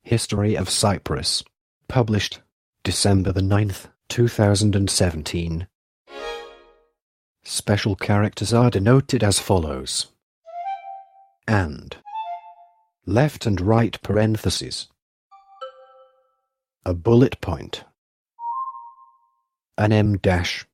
History of Cyprus. Published December the 9th, 2017. Special characters are denoted as follows. And. Left and right parentheses. A bullet point. An M dash.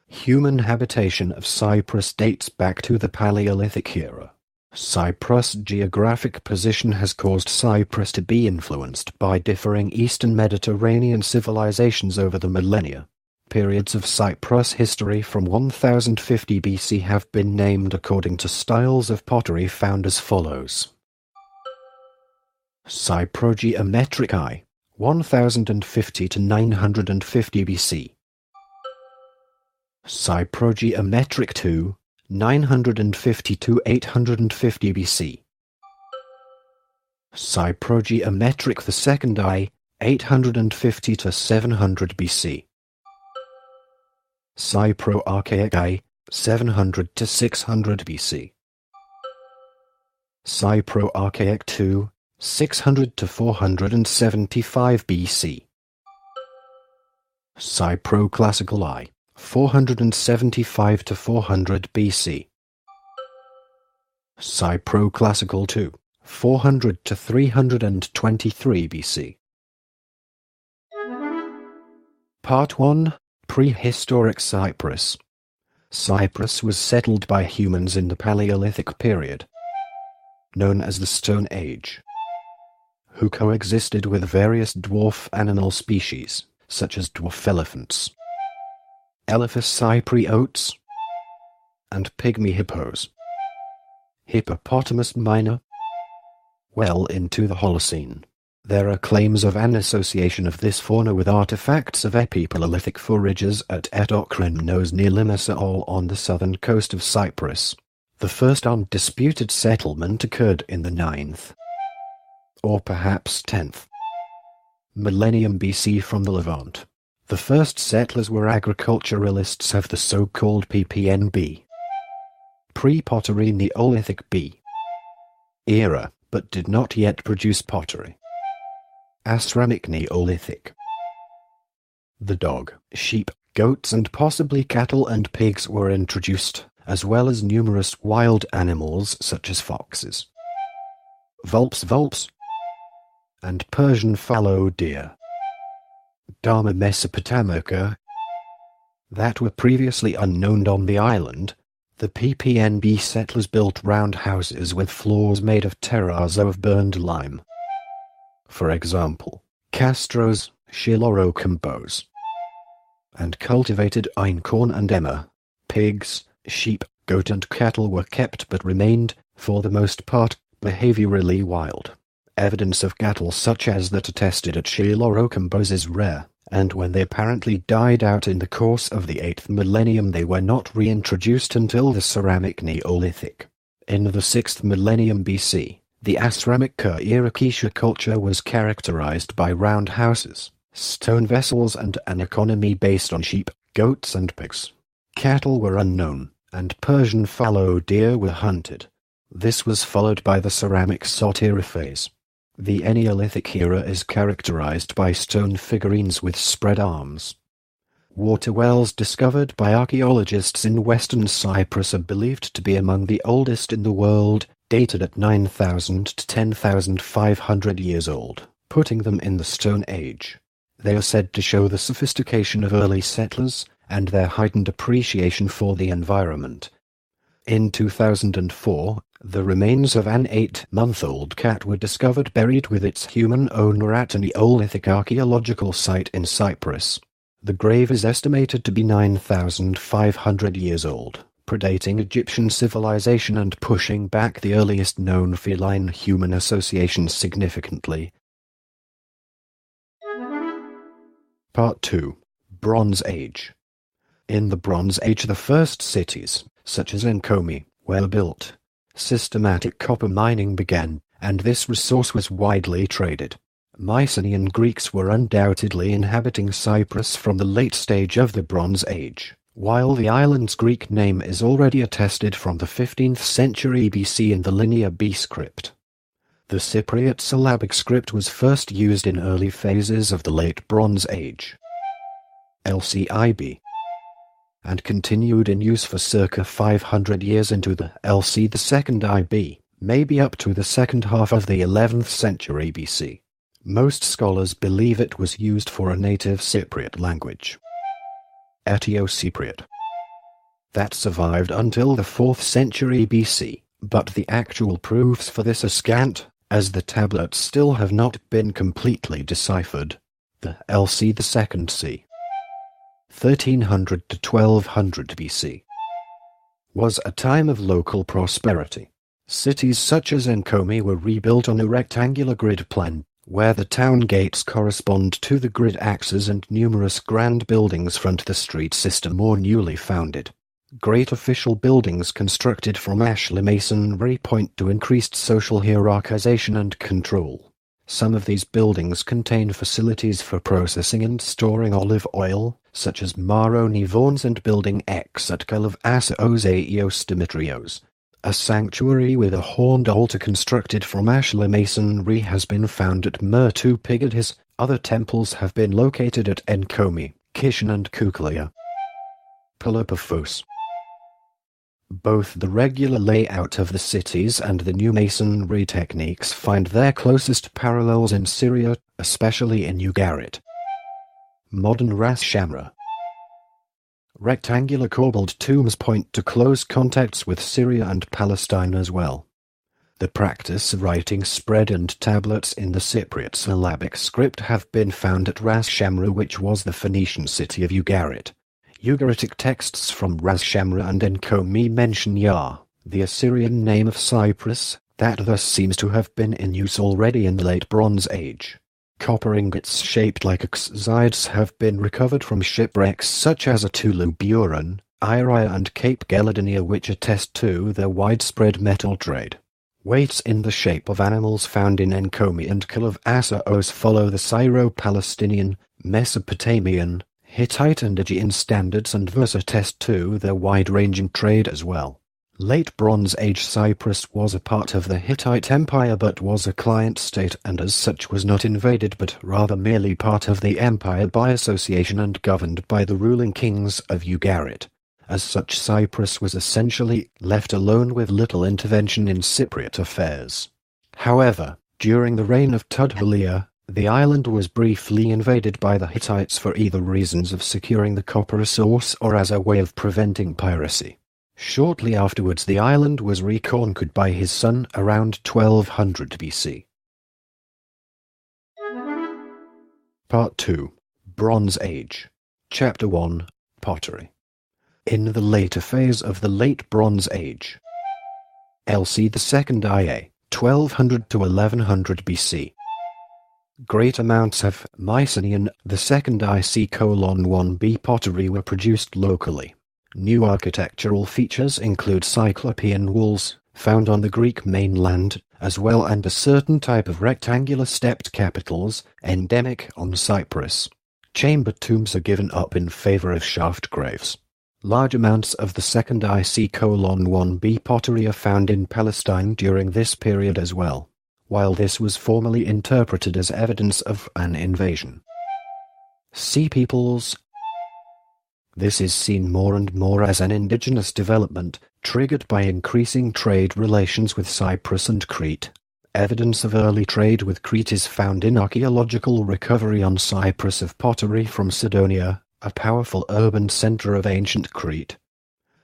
Human habitation of Cyprus dates back to the Paleolithic era. Cyprus' geographic position has caused Cyprus to be influenced by differing Eastern Mediterranean civilizations over the millennia. Periods of Cyprus history from 1050 BC have been named according to styles of pottery found as follows. Cyprogeometric I, 1050 to 950 BC. Cyprogeometric II, 950 to 850 BC. Cyprogeometric II I, 850 to 700 BC. Cyproarchaic I, 700 to 600 BC. Cyproarchaic II, 600 to 475 BC. Cyproclassical I, 475 to 400 BC. Cyproclassical II, 400 to 323 BC. Part 1. Prehistoric Cyprus. Cyprus was settled by humans in the Paleolithic period, known as the Stone Age, who coexisted with various dwarf animal species, such as dwarf elephants, Elephas cypriots, and pygmy hippos. Hippopotamus minor. Well into the Holocene. There are claims of an association of this fauna with artifacts of Epipaleolithic foragers at Etokrimnos near Limassol on the southern coast of Cyprus. The first undisputed settlement occurred in the 9th, or perhaps 10th, millennium BC from the Levant. The first settlers were agriculturalists of the so-called PPNB, pre-pottery Neolithic B era, but did not yet produce pottery. Aceramic Neolithic. The dog, sheep, goats and possibly cattle and pigs were introduced, as well as numerous wild animals such as foxes, vulpes, and Persian fallow deer. Dharma Mesopotamica, that were previously unknown on the island. The PPNB settlers built round houses with floors made of terrazzo of burned lime. For example, castros, shilorocombos, and cultivated einkorn and emmer. Pigs, sheep, goat and cattle were kept but remained, for the most part, behaviorally wild. Evidence of cattle such as that attested at shilorocombos is rare, and when they apparently died out in the course of the 8th millennium they were not reintroduced until the Ceramic Neolithic. In the 6th millennium BC, the Aceramic Kyriakesha culture was characterized by round houses, stone vessels and an economy based on sheep, goats and pigs. Cattle were unknown, and Persian fallow deer were hunted. This was followed by the Ceramic Sotira phase. The Neolithic era is characterized by stone figurines with spread arms. Water wells discovered by archaeologists in western Cyprus are believed to be among the oldest in the world, dated at 9,000 to 10,500 years old, putting them in the Stone Age. They are said to show the sophistication of early settlers and their heightened appreciation for the environment. In 2004, the remains of an 8-month-old cat were discovered buried with its human owner at a Neolithic archaeological site in Cyprus. The grave is estimated to be 9,500 years old, predating Egyptian civilization and pushing back the earliest known feline-human associations significantly. Part 2. Bronze Age. In the Bronze Age the first cities, such as Enkomi, were built. Systematic copper mining began, and this resource was widely traded. Mycenaean Greeks were undoubtedly inhabiting Cyprus from the late stage of the Bronze Age, while the island's Greek name is already attested from the 15th century BC in the Linear B script. The Cypriot syllabic script was first used in early phases of the Late Bronze Age, LCIB, and continued in use for circa 500 years into the LC II IB, maybe up to the second half of the 11th century BC. Most scholars believe it was used for a native Cypriot language, Etio-Cypriot, that survived until the 4th century BC, but the actual proofs for this are scant, as the tablets still have not been completely deciphered. The LC II c. 1300 to 1200 BC was a time of local prosperity. Cities such as Encomi were rebuilt on a rectangular grid plan, where the town gates correspond to the grid axes and numerous grand buildings front the street system or newly founded. Great official buildings constructed from ashlar masonry point to increased social hierarchization and control. Some of these buildings contain facilities for processing and storing olive oil, such as Maroni Vaughns and Building X at Culav Asaos Aeos Dimitrios. A sanctuary with a horned altar constructed from ashlar masonry has been found at Mertu Pigadis. Other temples have been located at Encomi, Kishan and Kuklia. Pelopafos. Both the regular layout of the cities and the new masonry techniques find their closest parallels in Syria, especially in Ugarit. Modern Ras Shamra. Rectangular corbelled tombs point to close contacts with Syria and Palestine as well. The practice of writing spread and tablets in the Cypriot syllabic script have been found at Ras Shamra, which was the Phoenician city of Ugarit. Ugaritic texts from Ras Shamra and Encomi mention Ya, the Assyrian name of Cyprus, that thus seems to have been in use already in the Late Bronze Age. Copper ingots shaped like oxides have been recovered from shipwrecks such as at Buran, Iria and Cape Geladinia, which attest to their widespread metal trade. Weights in the shape of animals found in Encomi and Culav Asaos follow the Syro-Palestinian, Mesopotamian, Hittite and Aegean standards and thus attest to their wide-ranging trade as well. Late Bronze Age Cyprus was a part of the Hittite Empire but was a client state and as such was not invaded but rather merely part of the empire by association and governed by the ruling kings of Ugarit. As such, Cyprus was essentially left alone with little intervention in Cypriot affairs. However, during the reign of Tudhaliya, the island was briefly invaded by the Hittites for either reasons of securing the copper source or as a way of preventing piracy. Shortly afterwards the island was reconquered by his son around 1200 BC. Part 2. Bronze Age. Chapter 1. Pottery. In the later phase of the Late Bronze Age, LC II IA, 1200 to 1100 BC, great amounts of Mycenaean, the second IC:1B pottery were produced locally. New architectural features include Cyclopean walls, found on the Greek mainland, as well and a certain type of rectangular stepped capitals, endemic on Cyprus. Chamber tombs are given up in favor of shaft graves. Large amounts of the second IC:1B pottery are found in Palestine during this period as well, while this was formerly interpreted as evidence of an invasion. Sea peoples. This is seen more and more as an indigenous development, triggered by increasing trade relations with Cyprus and Crete. Evidence of early trade with Crete is found in archaeological recovery on Cyprus of pottery from Cydonia, a powerful urban center of ancient Crete.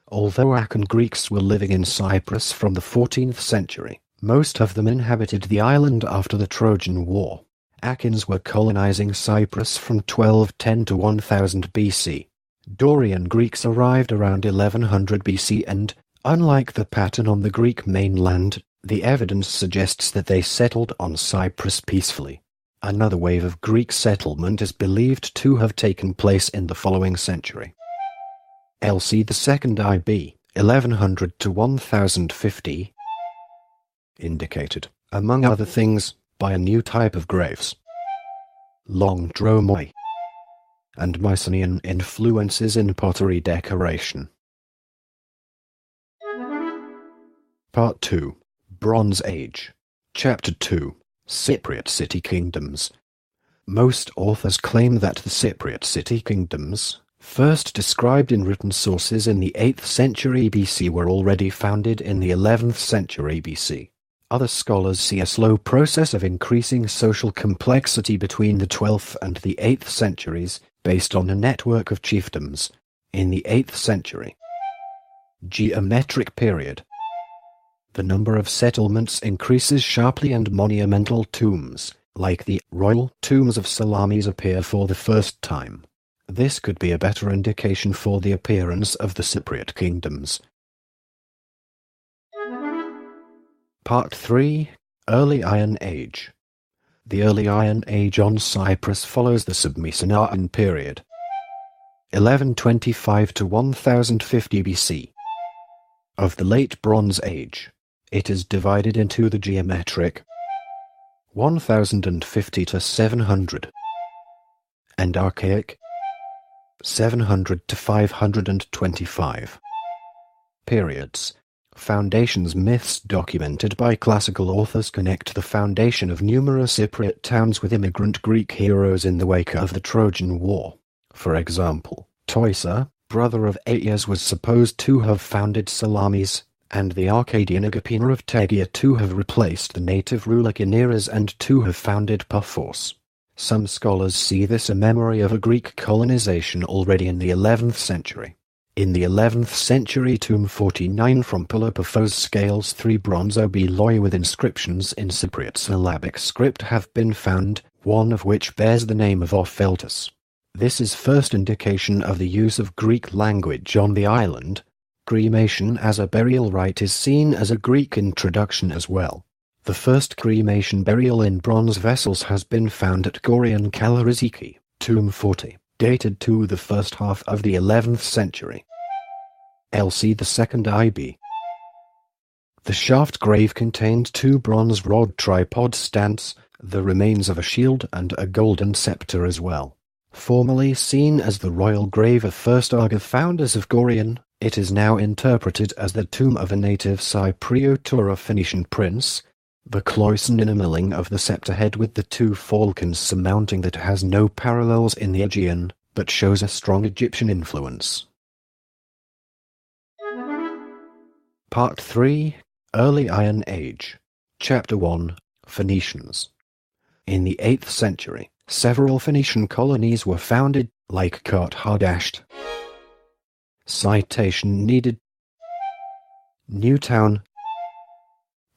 Although Achaean Greeks were living in Cyprus from the 14th century, most of them inhabited the island after the Trojan War. Achaeans were colonizing Cyprus from 1210 to 1000 BC. Dorian Greeks arrived around 1100 BC and, unlike the pattern on the Greek mainland, the evidence suggests that they settled on Cyprus peacefully. Another wave of Greek settlement is believed to have taken place in the following century. LC II IB, 1100 to 1050, indicated, among other things, by a new type of graves, long dromoi, and Mycenaean influences in pottery decoration. Part 2. Bronze Age. Chapter 2. Cypriot City Kingdoms. Most authors claim that the Cypriot city kingdoms, first described in written sources in the 8th century BC, were already founded in the 11th century BC. Other scholars see a slow process of increasing social complexity between the 12th and the 8th centuries, based on a network of chiefdoms. In the 8th century geometric period, the number of settlements increases sharply and monumental tombs, like the royal tombs of Salamis, appear for the first time. This could be a better indication for the appearance of the Cypriot kingdoms. Part 3. Early Iron Age. The Early Iron Age on Cyprus follows the Submycenaean period, 1125 to 1050 BC. Of the Late Bronze Age, it is divided into the geometric 1050 to 700 and archaic 700 to 525 periods. Foundations myths documented by classical authors connect the foundation of numerous Cypriot towns with immigrant Greek heroes in the wake of the Trojan War. For example, Teucer, brother of Aeneas, was supposed to have founded Salamis, and the Arcadian Agrippina of Tegea to have replaced the native ruler Cinyras and to have founded Paphos. Some scholars see this a memory of a Greek colonization already in the 11th century. In the 11th century, tomb 49 from Paphos scales 3 bronze obelisks with inscriptions in Cypriot syllabic script have been found, one of which bears the name of Opheltus. This is first indication of the use of Greek language on the island. Cremation as a burial rite is seen as a Greek introduction as well. The first cremation burial in bronze vessels has been found at Dorian Greeks, tomb 40, dated to the first half of the 11th century. LC II IB. The shaft grave contained 2 bronze rod tripod stands, the remains of a shield and a golden scepter as well. Formerly seen as the royal grave of first Argive founders of Dorian, it is now interpreted as the tomb of a native Cypriot or a Phoenician prince. The cloison enameling of the scepter head with the 2 falcons surmounting that has no parallels in the Aegean, but shows a strong Egyptian influence. Part 3. Early Iron Age. Chapter 1. Phoenicians. In the 8th century, several Phoenician colonies were founded, like Kart-Hardasht. Citation needed. Newtown,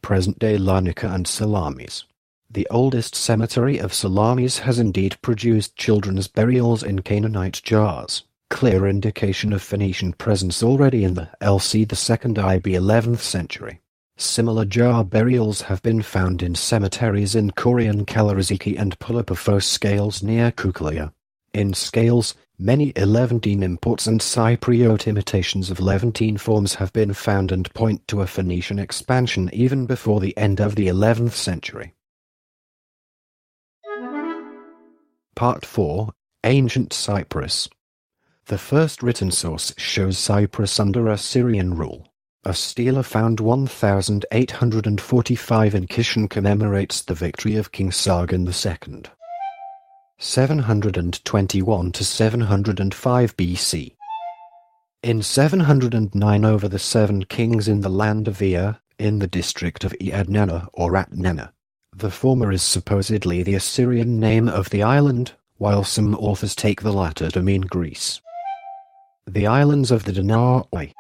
present-day Larnaca and Salamis. The oldest cemetery of Salamis has indeed produced children's burials in Canaanite jars, clear indication of Phoenician presence already in the LC II IB 11th century. Similar jar burials have been found in cemeteries in Korean Kalariziki and Paphos scales near Koukalia. In scales, many Levantine imports and Cypriot imitations of Levantine forms have been found and point to a Phoenician expansion even before the end of the 11th century. Part 4. Ancient Cyprus. The first written source shows Cyprus under Assyrian rule. A stela found 1845 in Kishan commemorates the victory of King Sargon II. 721 to 705 BC. In 709 over the 7 kings in the land of Ea, in the district of Eadnana or Atnana. The former is supposedly the Assyrian name of the island, while some authors take the latter to mean Greece. The islands of the Danaoi.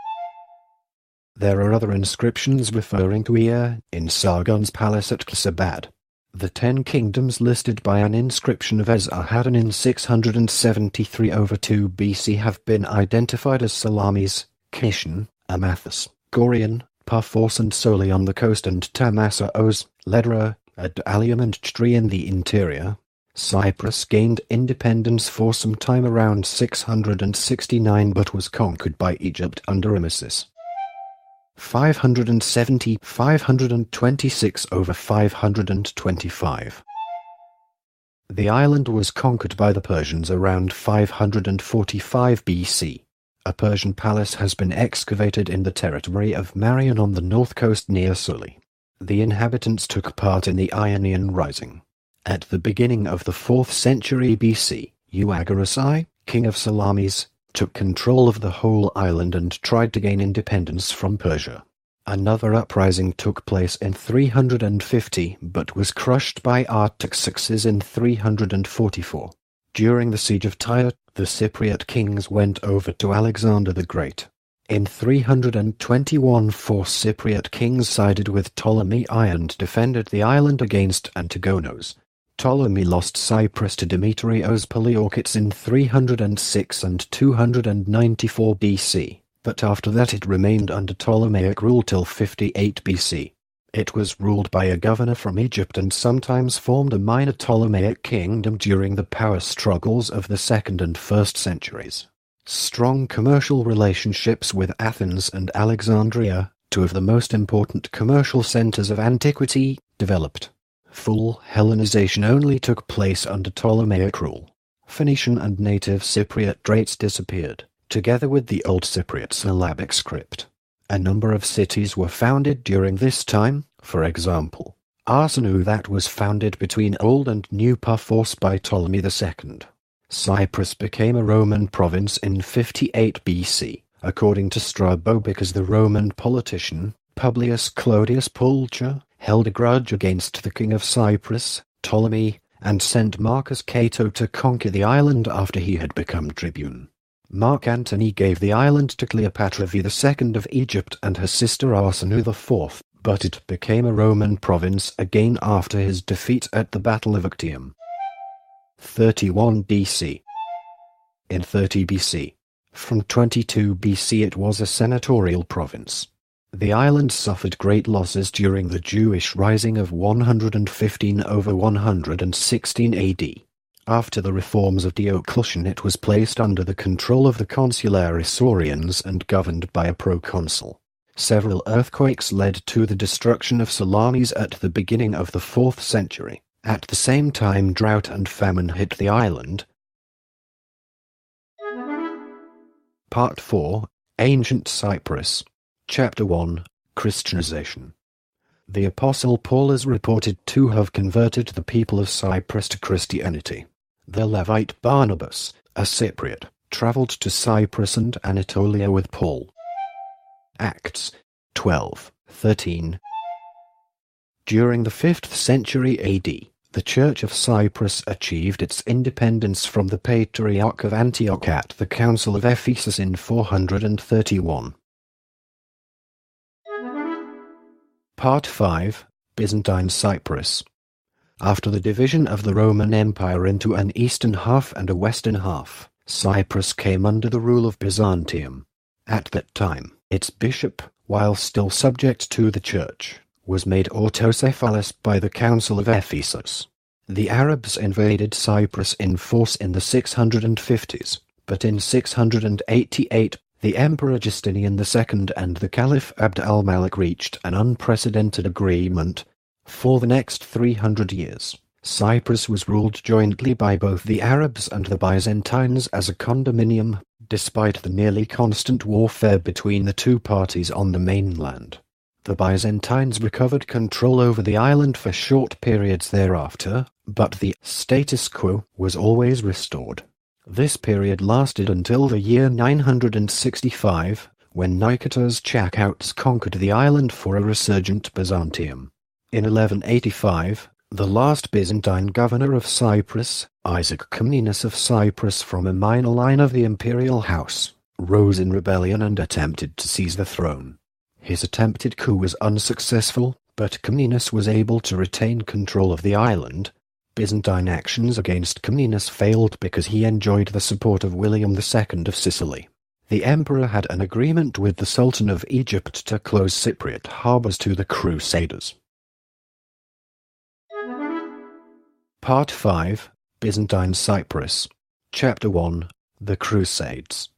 There are other inscriptions referring to Ea in Sargon's palace at Ksabad. The 10 kingdoms listed by an inscription of Esarhaddon in 673 over 2 BC have been identified as Salamis, Kishan, Amathus, Gorion, Paphos and Soli on the coast and Tamassos, Ledra, Adalium and Tri in the interior. Cyprus gained independence for some time around 669 but was conquered by Egypt under Amasis. 526 over 525. The island was conquered by the Persians around 545 BC. A Persian palace has been excavated in the territory of Marion on the north coast near Suli. The inhabitants took part in the Ionian Rising. At the beginning of the 4th century BC, Euagoras, king of Salamis, took control of the whole island and tried to gain independence from Persia. Another uprising took place in 350 but was crushed by Artaxerxes in 344. During the siege of Tyre, the Cypriot kings went over to Alexander the Great. In 321 4 Cypriot kings sided with Ptolemy I and defended the island against Antigonos. Ptolemy lost Cyprus to Demetrios Poliorcetes in 306 and 294 BC, but after that it remained under Ptolemaic rule till 58 BC. It was ruled by a governor from Egypt and sometimes formed a minor Ptolemaic kingdom during the power struggles of the 2nd and 1st centuries. Strong commercial relationships with Athens and Alexandria, two of the most important commercial centers of antiquity, developed. Full Hellenization only took place under Ptolemaic rule. Phoenician and native Cypriot traits disappeared, together with the Old Cypriot syllabic script. A number of cities were founded during this time, for example, Arsinoe that was founded between Old and New Paphos by Ptolemy II. Cyprus became a Roman province in 58 BC, according to Strabo, because the Roman politician, Publius Clodius Pulcher, held a grudge against the king of Cyprus, Ptolemy, and sent Marcus Cato to conquer the island after he had become tribune. Mark Antony gave the island to Cleopatra II of Egypt and her sister Arsinoe IV, but it became a Roman province again after his defeat at the Battle of Actium. 31 BC. In 30 BC. From 22 BC it was a senatorial province. The island suffered great losses during the Jewish Rising of 115 over 116 AD. After the reforms of Diocletian it was placed under the control of the consular Isaurians and governed by a proconsul. Several earthquakes led to the destruction of Salamis at the beginning of the 4th century. At the same time drought and famine hit the island. Part 4. Ancient Cyprus. Chapter 1. Christianization. The Apostle Paul is reported to have converted the people of Cyprus to Christianity. The Levite Barnabas, a Cypriot, travelled to Cyprus and Anatolia with Paul. Acts 12:13. During the 5th century AD, the Church of Cyprus achieved its independence from the Patriarch of Antioch at the Council of Ephesus in 431. Part 5. Byzantine Cyprus. After the division of the Roman Empire into an eastern half and a western half, Cyprus came under the rule of Byzantium. At that time, its bishop, while still subject to the Church, was made autocephalous by the Council of Ephesus. The Arabs invaded Cyprus in force in the 650s, but in 688 the Emperor Justinian II and the Caliph Abd al-Malik reached an unprecedented agreement. For the next 300 years, Cyprus was ruled jointly by both the Arabs and the Byzantines as a condominium, despite the nearly constant warfare between the two parties on the mainland. The Byzantines recovered control over the island for short periods thereafter, but the status quo was always restored. This period lasted until the year 965, when Nikos Chakouts conquered the island for a resurgent Byzantium. In 1185, the last Byzantine governor of Cyprus, Isaac Comnenus of Cyprus from a minor line of the imperial house, rose in rebellion and attempted to seize the throne. His attempted coup was unsuccessful, but Comnenus was able to retain control of the island. Byzantine actions against Comnenus failed because he enjoyed the support of William II of Sicily. The emperor had an agreement with the Sultan of Egypt to close Cypriot harbours to the Crusaders. Part 5. Byzantine Cyprus. Chapter 1. The Crusades.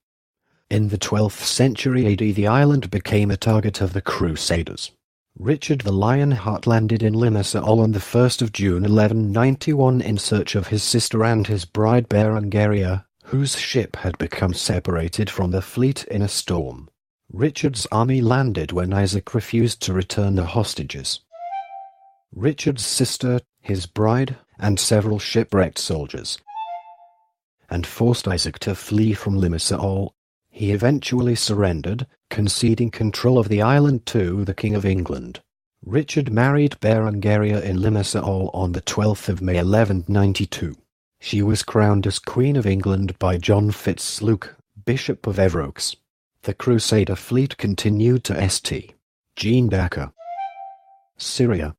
In the 12th century AD the island became a target of the Crusaders. Richard the Lionheart landed in Limassol on the 1st of June 1191 in search of his sister and his bride Berengaria, whose ship had become separated from the fleet in a storm. Richard's army landed when Isaac refused to return the hostages. Richard's sister, his bride, and several shipwrecked soldiers, and forced Isaac to flee from Limassol. He eventually surrendered, conceding control of the island to the King of England. Richard married Berengaria in Limassol on the 12th of May 1192. She was crowned as Queen of England by John Fitzluke, Bishop of Evrox. The Crusader fleet continued to St. Jean d'Acre, Syria.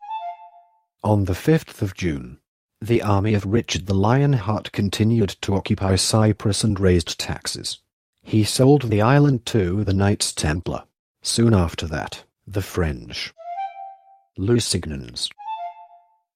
On the 5th of June, the army of Richard the Lionheart continued to occupy Cyprus and raised taxes. He sold the island to the Knights Templar. Soon after that, the French Lusignans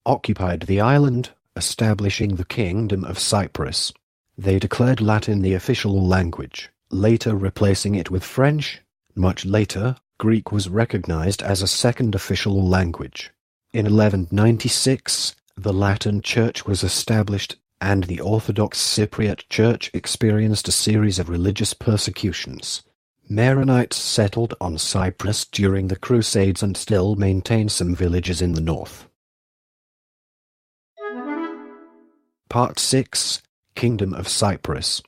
occupied the island, establishing the Kingdom of Cyprus. They declared Latin the official language, later replacing it with French. Much later, Greek was recognized as a second official language. In 1196, the Latin Church was established, and the Orthodox Cypriot Church experienced a series of religious persecutions. Maronites settled on Cyprus during the Crusades and still maintain some villages in the north. Part 6. Kingdom of Cyprus.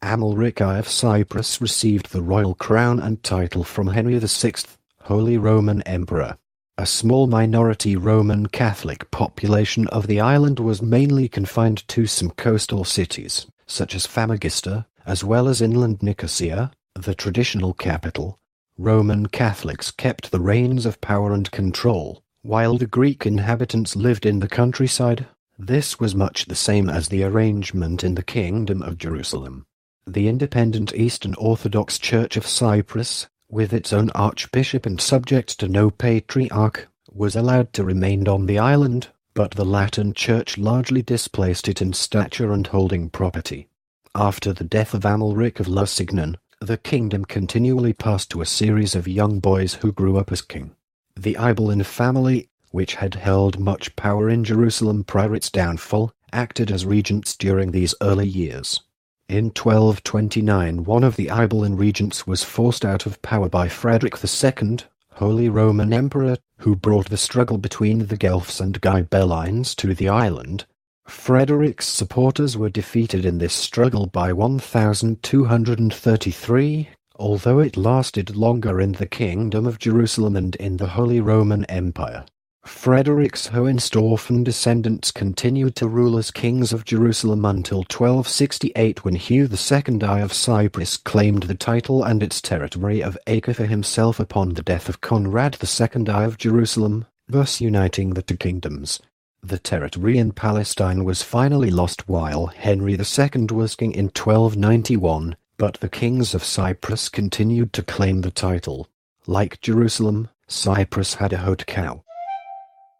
Amalric I of Cyprus received the royal crown and title from Henry VI, Holy Roman Emperor. A small minority Roman Catholic population of the island was mainly confined to some coastal cities, such as Famagista, as well as inland Nicosia, the traditional capital. Roman Catholics kept the reins of power and control, while the Greek inhabitants lived in the countryside. This was much the same as the arrangement in the Kingdom of Jerusalem. The independent Eastern Orthodox Church of Cyprus, with its own archbishop and subject to no patriarch, was allowed to remain on the island, but the Latin Church largely displaced it in stature and holding property. After the death of Amalric of Lusignan, the kingdom continually passed to a series of young boys who grew up as king. The Aibileen family, which had held much power in Jerusalem prior its downfall, acted as regents during these early years. In 1229, one of the Aibileen regents was forced out of power by Frederick II, Holy Roman Emperor, who brought the struggle between the Guelphs and Ghibellines to the island. Frederick's supporters were defeated in this struggle by 1233, although it lasted longer in the Kingdom of Jerusalem and in the Holy Roman Empire. Frederick's Hohenstaufen descendants continued to rule as kings of Jerusalem until 1268, when Hugh II I of Cyprus claimed the title and its territory of Acre for himself upon the death of Conrad II I of Jerusalem, thus uniting the two kingdoms. The territory in Palestine was finally lost while Henry II was king in 1291, but the kings of Cyprus continued to claim the title. Like Jerusalem, Cyprus had a haute cour,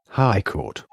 High Court,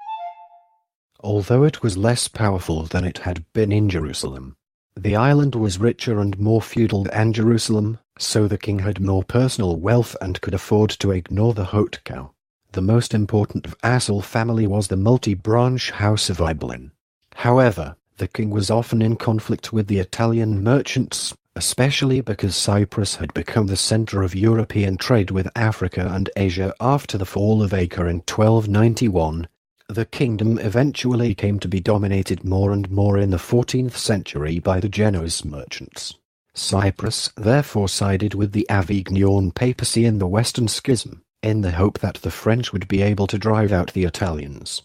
although it was less powerful than it had been in Jerusalem. The island was richer and more feudal than Jerusalem, so the king had more personal wealth and could afford to ignore the haute cour. The most important vassal family was the multi-branch House of Aibileen. However, the king was often in conflict with the Italian merchants, especially because Cyprus had become the center of European trade with Africa and Asia after the fall of Acre in 1291. The kingdom eventually came to be dominated more and more in the 14th century by the Genoese merchants. Cyprus therefore sided with the Avignon papacy in the Western Schism, in the hope that the French would be able to drive out the Italians.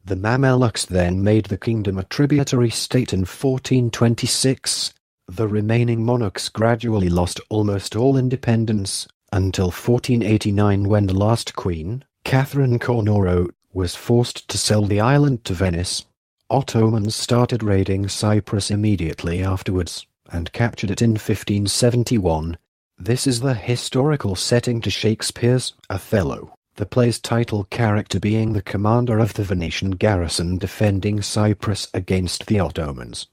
The Mamelukes then made the kingdom a tributary state in 1426. The remaining monarchs gradually lost almost all independence, until 1489, when the last queen, Catherine Cornoro, was forced to sell the island to Venice. Ottomans started raiding Cyprus immediately afterwards, and captured it in 1571. This is the historical setting to Shakespeare's Othello, the play's title character being the commander of the Venetian garrison defending Cyprus against the Ottomans.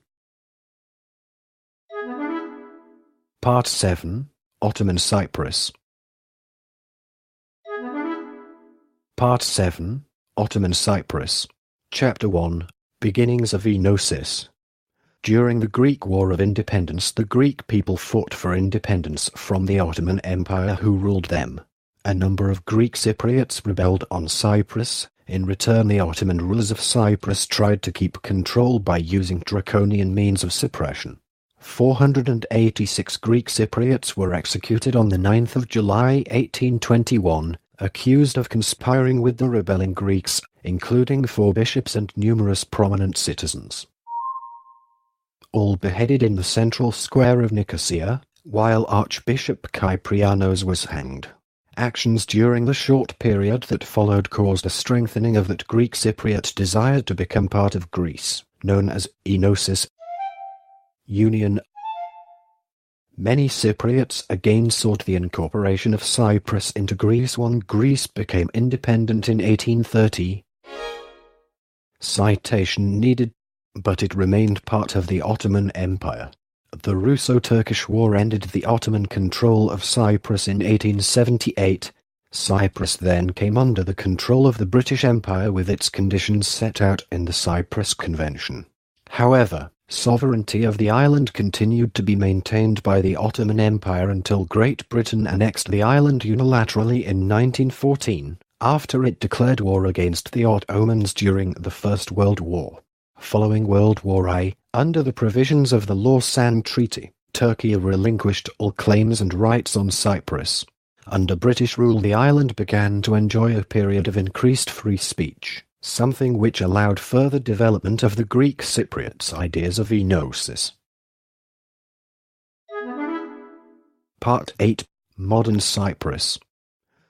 Part 7. Ottoman Cyprus. Part 7. Ottoman Cyprus. Chapter 1. Beginnings of Enosis. During the Greek War of Independence, the Greek people fought for independence from the Ottoman Empire who ruled them. A number of Greek Cypriots rebelled on Cyprus, In return, the Ottoman rulers of Cyprus tried to keep control by using draconian means of suppression. 486 Greek Cypriots were executed on the 9th of July 1821, accused of conspiring with the rebelling Greeks, including 4 bishops and numerous prominent citizens. All beheaded in the central square of Nicosia, while Archbishop Kyprianos was hanged. Actions during the short period that followed caused a strengthening of that Greek Cypriot desire to become part of Greece, known as enosis, union. Many Cypriots again sought the incorporation of Cyprus into Greece when Greece became independent in 1830. Citation needed, but it remained part of the Ottoman Empire. The Russo-Turkish War ended the Ottoman control of Cyprus in 1878. Cyprus then came under the control of the British Empire with its conditions set out in the Cyprus Convention. However, sovereignty of the island continued to be maintained by the Ottoman Empire until Great Britain annexed the island unilaterally in 1914, after it declared war against the Ottomans during the First World War. Following World War I, under the provisions of the Lausanne Treaty, Turkey relinquished all claims and rights on Cyprus. Under British rule, the island began to enjoy a period of increased free speech, something which allowed further development of the Greek Cypriots' ideas of enosis. Part 8. Modern Cyprus.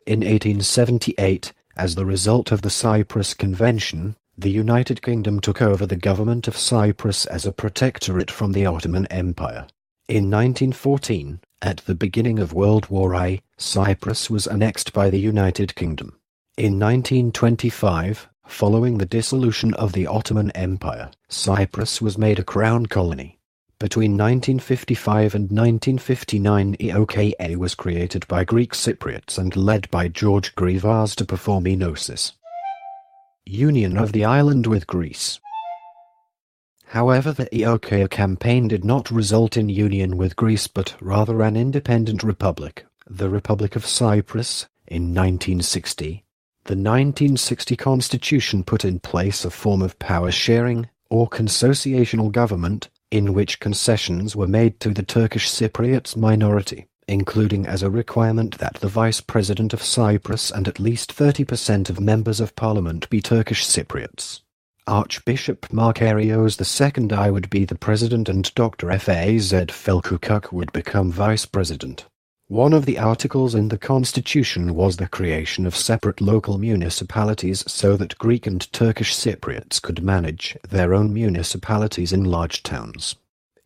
In 1878, as the result of the Cyprus Convention, the United Kingdom took over the government of Cyprus as a protectorate from the Ottoman Empire. In 1914, at the beginning of World War I, Cyprus was annexed by the United Kingdom. In 1925, following the dissolution of the Ottoman Empire, Cyprus was made a crown colony. Between 1955 and 1959, EOKA was created by Greek Cypriots and led by George Grivas to perform enosis. Union of the island with Greece. However, the EOKA campaign did not result in union with Greece but rather an independent republic, the Republic of Cyprus, in 1960. The 1960 constitution put in place a form of power-sharing, or consociational government, in which concessions were made to the Turkish Cypriots minority, including as a requirement that the Vice President of Cyprus and at least 30% of members of Parliament be Turkish Cypriots. Archbishop Makarios II I would be the President and Dr. Faz Felkukuk would become Vice President. One of the articles in the constitution was the creation of separate local municipalities so that Greek and Turkish Cypriots could manage their own municipalities in large towns.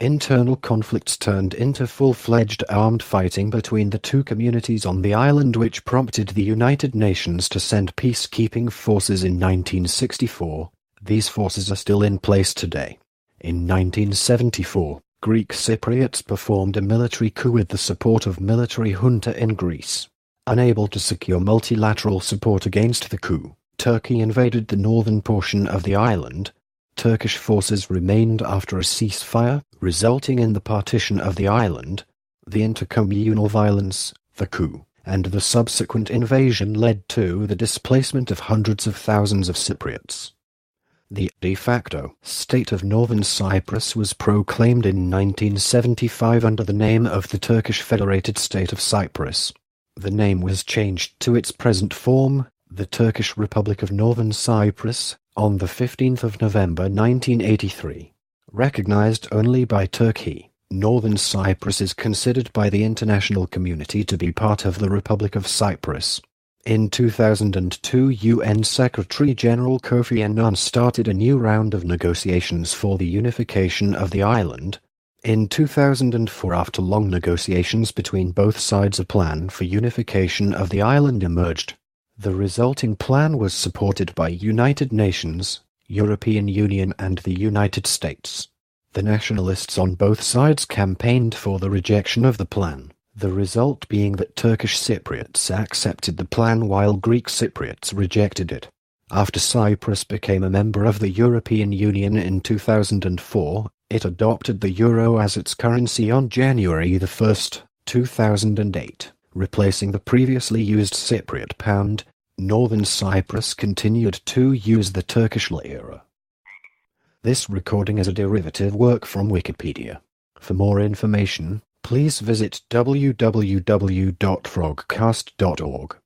Internal conflicts turned into full-fledged armed fighting between the two communities on the island, which prompted the United Nations to send peacekeeping forces in 1964. These forces are still in place today. In 1974, Greek Cypriots performed a military coup with the support of military junta in Greece. Unable to secure multilateral support against the coup, Turkey invaded the northern portion of the island. Turkish forces remained after a ceasefire, resulting in the partition of the island. The intercommunal violence, the coup, and the subsequent invasion led to the displacement of hundreds of thousands of Cypriots. The de facto state of Northern Cyprus was proclaimed in 1975 under the name of the Turkish Federated State of Cyprus. The name was changed to its present form, the Turkish Republic of Northern Cyprus, on the 15th of November 1983. Recognized only by Turkey, Northern Cyprus is considered by the international community to be part of the Republic of Cyprus. In 2002, UN Secretary-General Kofi Annan started a new round of negotiations for the unification of the island. In 2004, after long negotiations between both sides, a plan for unification of the island emerged. The resulting plan was supported by United Nations, European Union and the United States. The nationalists on both sides campaigned for the rejection of the plan, the result being that Turkish Cypriots accepted the plan while Greek Cypriots rejected it. After Cyprus became a member of the European Union in 2004, it adopted the euro as its currency on January 1, 2008, replacing the previously used Cypriot pound. Northern Cyprus continued to use the Turkish lira. This recording is a derivative work from Wikipedia. For more information, please visit www.frogcast.org.